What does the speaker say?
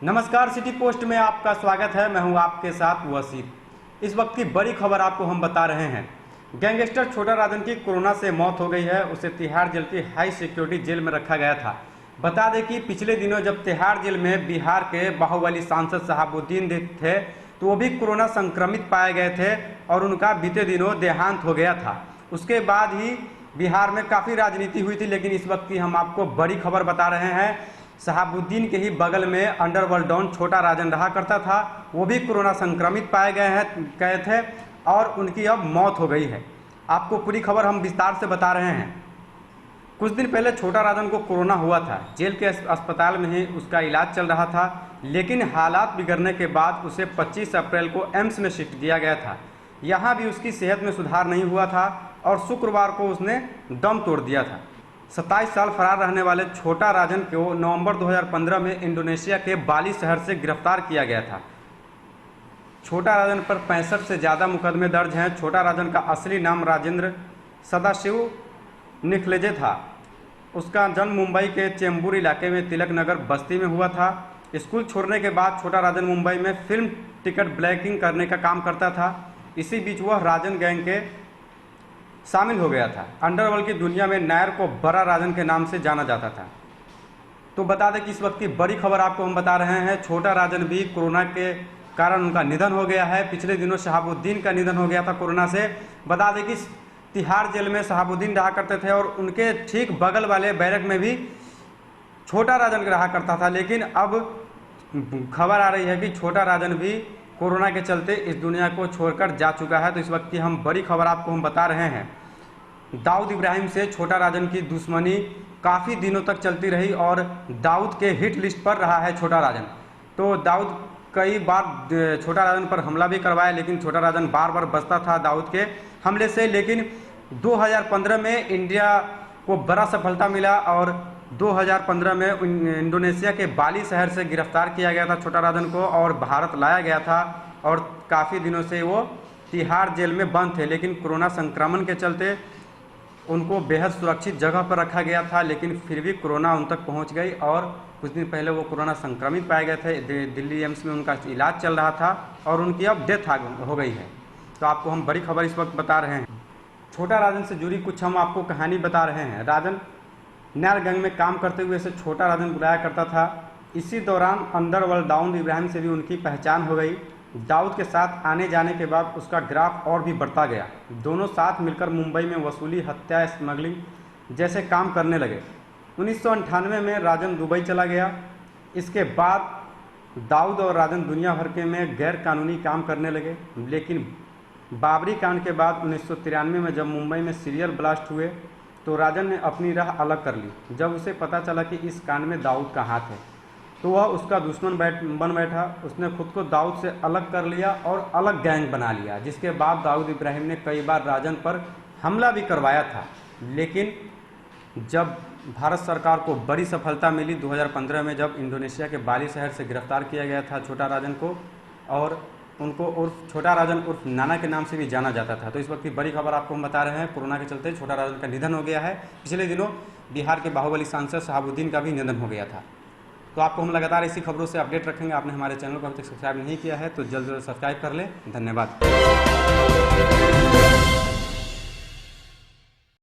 नमस्कार, city post में आपका स्वागत है। मैं हूं आपके साथ वसीम। इस वक्त की बड़ी खबर आपको हम बता रहे हैं। गैंगस्टर छोटा राजन की कोरोना से मौत हो गई है। उसे तिहाड़ जेल की हाई सिक्योरिटी जेल में रखा गया था। बता दें कि पिछले दिनों जब तिहाड़ जेल में बिहार के बाहुबली सांसद शहाबुद्दीन थे तो वो भी कोरोना संक्रमित पाए गए थे और उनका बीते दिनों देहांत हो गया था। उसके बाद ही बिहार में काफ़ी राजनीति हुई थी, लेकिन इस वक्त की हम आपको बड़ी खबर बता रहे हैं। शहाबुद्दीन के ही बगल में अंडरवर्ल्ड डॉन छोटा राजन रहा करता था, वो भी कोरोना संक्रमित पाए गए थे और उनकी अब मौत हो गई है। आपको पूरी खबर हम विस्तार से बता रहे हैं। कुछ दिन पहले छोटा राजन को कोरोना हुआ था। जेल के अस्पताल में ही उसका इलाज चल रहा था, लेकिन हालात बिगड़ने के बाद उसे 25 अप्रैल को एम्स में शिफ्ट किया गया था। यहाँ भी उसकी सेहत में सुधार नहीं हुआ था और शुक्रवार को उसने दम तोड़ दिया था। 27 साल फरार रहने वाले छोटा राजन को नवंबर 2015 में इंडोनेशिया के बाली शहर से गिरफ्तार किया गया था। छोटा राजन पर 65 से ज़्यादा मुकदमे दर्ज हैं। छोटा राजन का असली नाम राजेंद्र सदाशिव निखलेजे था। उसका जन्म मुंबई के चेंबूर इलाके में तिलक नगर बस्ती में हुआ था। स्कूल छोड़ने के बाद छोटा राजन मुंबई में फिल्म टिकट ब्लैकिंग करने का काम करता था। इसी बीच वह राजन गैंग के शामिल हो गया था। अंडरवर्ल्ड की दुनिया में नायर को बड़ा राजन के नाम से जाना जाता था। तो बता दें कि इस वक्त की बड़ी खबर आपको हम बता रहे हैं। छोटा राजन भी कोरोना के कारण उनका निधन हो गया है। पिछले दिनों शहाबुद्दीन का निधन हो गया था कोरोना से। बता दें कि तिहाड़ जेल में शहाबुद्दीन रहा करते थे और उनके ठीक बगल वाले बैरक में भी छोटा राजन रहा करता था, लेकिन अब खबर आ रही है कि छोटा राजन भी कोरोना के चलते इस दुनिया को छोड़कर जा चुका है। तो इस वक्त की हम बड़ी खबर आपको हम बता रहे हैं। दाऊद इब्राहिम से छोटा राजन की दुश्मनी काफ़ी दिनों तक चलती रही और दाऊद के हिट लिस्ट पर रहा है छोटा राजन। तो दाऊद कई बार छोटा राजन पर हमला भी करवाया, लेकिन छोटा राजन बार बार बचता था दाऊद के हमले से। लेकिन 2015 में इंडिया को बड़ा सफलता मिला और 2015 में इंडोनेशिया के बाली शहर से गिरफ्तार किया गया था छोटा राजन को और भारत लाया गया था। और काफ़ी दिनों से वो तिहाड़ जेल में बंद थे, लेकिन कोरोना संक्रमण के चलते उनको बेहद सुरक्षित जगह पर रखा गया था, लेकिन फिर भी कोरोना उन तक पहुंच गई और कुछ दिन पहले वो कोरोना संक्रमित पाए गए थे। दिल्ली एम्स में उनका इलाज चल रहा था और उनकी अब डेथ हो गई है। तो आपको हम बड़ी खबर इस वक्त बता रहे हैं। छोटा राजन से जुड़ी कुछ हम आपको कहानी बता रहे हैं। राजन नायर गैंग में काम करते हुए से छोटा राजन बुलाया करता था। इसी दौरान अंडरवर्ल्ड दाऊद इब्राहिम से भी उनकी पहचान हो गई। दाऊद के साथ आने जाने के बाद उसका ग्राफ और भी बढ़ता गया। दोनों साथ मिलकर मुंबई में वसूली, हत्या, स्मगलिंग जैसे काम करने लगे। 1998 में राजन दुबई चला गया। इसके बाद दाऊद और राजन दुनिया भर के में गैर कानूनी काम करने लगे। लेकिन बाबरी कांड के बाद 1993 में जब मुंबई में सीरियल ब्लास्ट हुए तो राजन ने अपनी राह अलग कर ली। जब उसे पता चला कि इस कांड में दाऊद का हाथ है तो वह उसका दुश्मन बन बैठा। उसने खुद को दाऊद से अलग कर लिया और अलग गैंग बना लिया, जिसके बाद दाऊद इब्राहिम ने कई बार राजन पर हमला भी करवाया था। लेकिन जब भारत सरकार को बड़ी सफलता मिली 2015 में, जब इंडोनेशिया के बाली शहर से गिरफ्तार किया गया था छोटा राजन को, और उनको उर्फ छोटा राजन उर्फ नाना के नाम से भी जाना जाता था। तो इस वक्त की बड़ी खबर आपको हम बता रहे हैं। कोरोना के चलते छोटा राजन का निधन हो गया है। पिछले दिनों बिहार के बाहुबली सांसद शहाबुद्दीन का भी निधन हो गया था। तो आपको हम लगातार इसी खबरों से अपडेट रखेंगे। आपने हमारे चैनल को अभी तक सब्सक्राइब नहीं किया है तो जल्द से जल्द सब्सक्राइब कर लें। धन्यवाद।